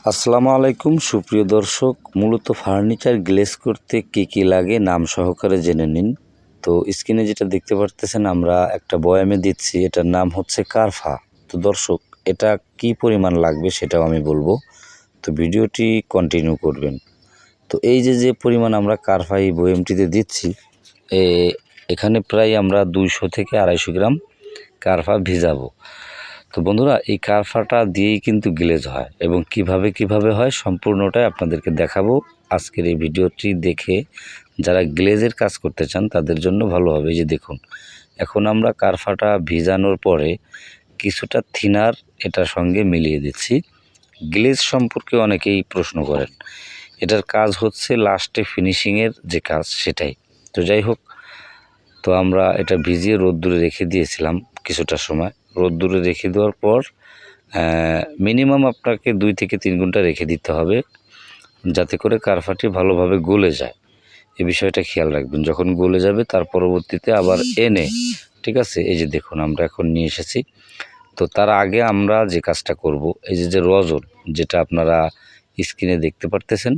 আসসালামু আলাইকুম সুপ্রিয় দর্শক, মূলত ফার্নিচার গ্লেজ করতে কী কী লাগে নাম সহকারে জেনে নিন। তো স্ক্রিনে যেটা দেখতে পারতেছেন আমরা একটা বয়ামে দিচ্ছি, এটার নাম হচ্ছে কারফা। তো দর্শক, এটা কি পরিমাণ লাগবে সেটাও আমি বলবো, তো ভিডিওটি কন্টিনিউ করবেন। তো এই যে পরিমাণ আমরা কারফা এই বয়ামটিতে দিচ্ছি, এখানে প্রায় আমরা 200 থেকে 250 গ্রাম কারফা ভিজাবো। তো বন্ধুরা, এই কারফাটা দিয়েই কিন্তু গ্লেজ হয় এবং কিভাবে হয় সম্পূর্ণটাই আপনাদেরকে দেখাবো আজকের এই ভিডিওটি দেখে। যারা গ্লেজের কাজ করতে চান তাদের জন্য ভালো হবে। এই যে দেখুন, এখন আমরা কারফাটা ভিজানোর পরে কিছুটা থিনার এটার সঙ্গে মিলিয়ে দিচ্ছি। গ্লেজ সম্পর্কে অনেকেই প্রশ্ন করেন, এটার কাজ হচ্ছে লাস্টে ফিনিশিংয়ের যে কাজ সেটাই। তো যাই হোক, তো আমরা এটা ভিজিয়ে রোদ্দুরে রেখে দিয়েছিলাম কিছুটা সময়। রোদ্দুরে রেখে দেওয়ার পর মিনিমাম আপনাকে 2 থেকে 3 ঘন্টা রেখে দিতে হবে, যাতে করে কারফাটি ভালোভাবে গলে যায়। এই বিষয়টা খেয়াল রাখবেন। যখন গলে যাবে তার পরবর্তীতে আবার এনে, ঠিক আছে, এই যে দেখুন আমরা এখন নিয়ে এসেছি। তো তার আগে আমরা যে কাজটা করব, এই যে রজন যেটা আপনারা স্ক্রিনে দেখতে পারতেছেন,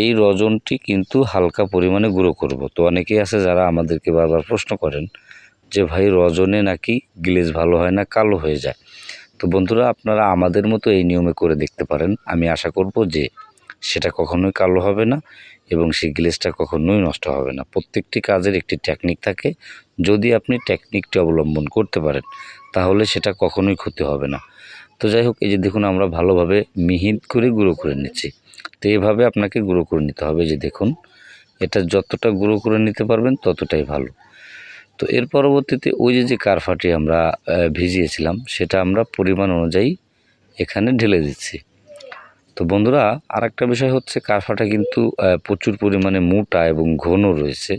এই রজনটি কিন্তু হালকা পরিমাণে গুঁড়ো করব। তো অনেকেই আছে যারা আমাদেরকে বারবার প্রশ্ন করেন যে ভাই, রজনে নাকি গ্লেজ ভালো হয় না, কালো হয়ে যায়। তো বন্ধুরা, আপনারা আমাদের মতো এই নিয়মে করে দেখতে পারেন। আমি আশা করব যে সেটা কখনোই কালো হবে না এবং সেই গ্লেজটা কখনোই নষ্ট হবে না। প্রত্যেকটি কাজের একটি টেকনিক থাকে, যদি আপনি টেকনিকটি অবলম্বন করতে পারেন তাহলে সেটা কখনোই ক্ষতি হবে না। তো যাই হোক, এই যে দেখুন আমরা ভালোভাবে মিহিন করে গুঁড়ো করে নিচ্ছি। তো এইভাবে আপনাকে গুঁড়ো করে নিতে হবে। যে দেখুন, এটা যতটা গুঁড়ো করে নিতে পারবেন ততটাই ভালো। তো এর পরবর্তীতে ওই যে কারফাটি আমরা ভিজিয়েছিলাম সেটা আমরা পরিমাণ অনুযায়ী এখানে ঢেলে দিচ্ছি। তো বন্ধুরা, আরেকটা বিষয় হচ্ছে কারফাটা কিন্তু প্রচুর পরিমাণে মোটা এবং ঘন রয়েছে।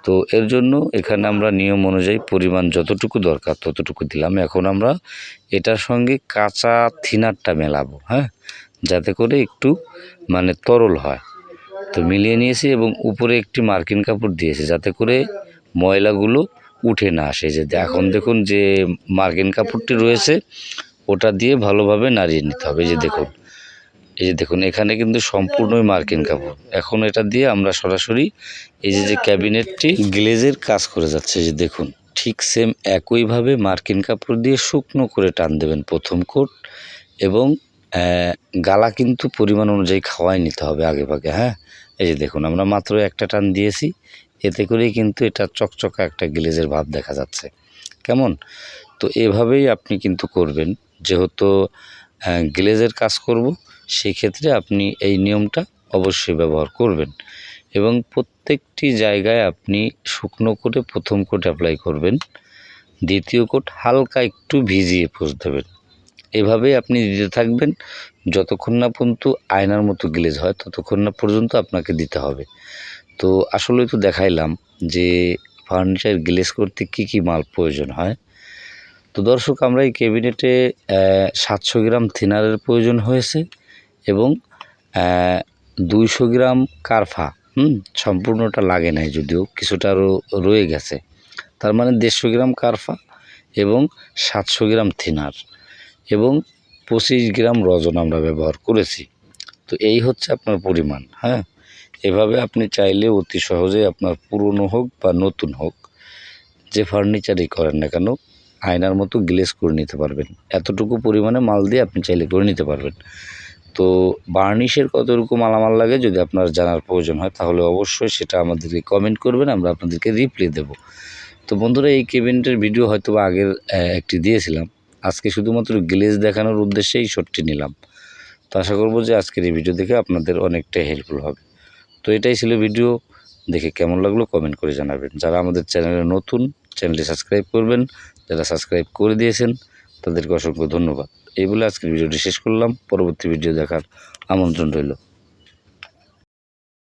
তো এর জন্য এখানে আমরা নিয়ম অনুযায়ী পরিমাণ যতটুকু দরকার ততটুকু দিলাম। এখন আমরা এটার সঙ্গে কাঁচা থিনারটা মেলাবো, হ্যাঁ, যাতে করে একটু তরল হয়। তো মিলিয়ে নিয়েছি এবং উপরে একটি মার্কিন কাপড় দিয়েছি যাতে করে ময়লাগুলো উঠে না আসে। যে এখন দেখুন যে মার্কিন কাপড়টি রয়েছে, ওটা দিয়ে ভালোভাবে নাড়িয়ে নিতে হবে। এই যে দেখুন এখানে কিন্তু সম্পূর্ণই মার্কিন কাপড়। এখন এটা দিয়ে আমরা সরাসরি এই যে ক্যাবিনেটটি গ্লেজের কাজ করে যাচ্ছে। যে দেখুন, ঠিক সেম একইভাবে মার্কিন কাপড় দিয়ে শুকনো করে টান দেবেন প্রথম কোট, এবং গালা কিন্তু পরিমাণ অনুযায়ী খাওয়াই নিতে হবে আগে ভাগে, হ্যাঁ। এই যে দেখুন আমরা মাত্র একটা টান দিয়েছি, এতে করেই কিন্তু এটা চকচকা একটা গ্লেজের ভাব দেখা যাচ্ছে। কেমন? তো এভাবেই আপনি কিন্তু করবেন। যেহেতু গ্লেজের কাজ করব, সেই ক্ষেত্রে আপনি এই নিয়মটা অবশ্যই ব্যবহার করবেন এবং প্রত্যেকটি জায়গায় আপনি শুকনো করে প্রথম কোট অ্যাপ্লাই করবেন, দ্বিতীয় কোট হালকা একটু ভিজিয়ে পোঁছ দেবেন। এভাবেই আপনি দিতে থাকবেন যতক্ষণ না পর্যন্ত আয়নার মতো গ্লেজ হয়, ততক্ষণ না পর্যন্ত আপনাকে দিতে হবে। তো আসলে তো দেখাইলাম যে ফার্নিচার গ্লেজ করতে কি মাল প্রয়োজন হয়। তো দর্শক, আমরা এই ক্যাবিনেটে 700 গ্রাম থিনারের প্রয়োজন হয়েছে এবং 200 গ্রাম কারফা। সম্পূর্ণটা লাগে নাই, যদিও কিছুটা আরও রয়ে গেছে। তার মানে 150 গ্রাম কারফা এবং 700 গ্রাম থিনার এবং 25 গ্রাম রজন আমরা ব্যবহার করেছি। তো এই হচ্ছে আপনার পরিমাণ, হ্যাঁ। এভাবে আপনি চাইলে অতি সহজে আপনার পুরনো হোক বা নতুন হোক, যে ফার্নিচারই করেন না কেন, আয়নার মতো গ্লেজ করে নিতে পারবেন। এতটুকু পরিমাণে মাল দিয়ে আপনি চাইলে করে নিতে পারবেন। তো বার্নিশের কতটুকু মালামাল লাগে যদি আপনার জানার প্রয়োজন হয় তাহলে অবশ্যই সেটা আমাদেরকে কমেন্ট করবেন, আমরা আপনাদেরকে রিপ্লাই দেব। তো বন্ধুরা, এই ক্যাবিনেটের ভিডিও হয়তো বা আগের একটি দিয়েছিলাম, আজকে শুধুমাত্র গ্লেজ দেখানোর উদ্দেশ্যেই শটটি নিলাম। তো আশা করব যে আজকের এই ভিডিও দেখে আপনাদের অনেকটাই হেল্পফুল হবে। তো এটাই ছিল ভিডিও, দেখে কেমন লাগলো কমেন্ট করে জানাবেন। যারা আমাদের চ্যানেলে নতুন, চ্যানেলটি সাবস্ক্রাইব করবেন। যারা সাবস্ক্রাইব করে দিয়েছেন তাদেরকে অসংখ্য ধন্যবাদ। এই বলে আজকের ভিডিওটি শেষ করলাম। পরবর্তী ভিডিও দেখার আমন্ত্রণ রইল।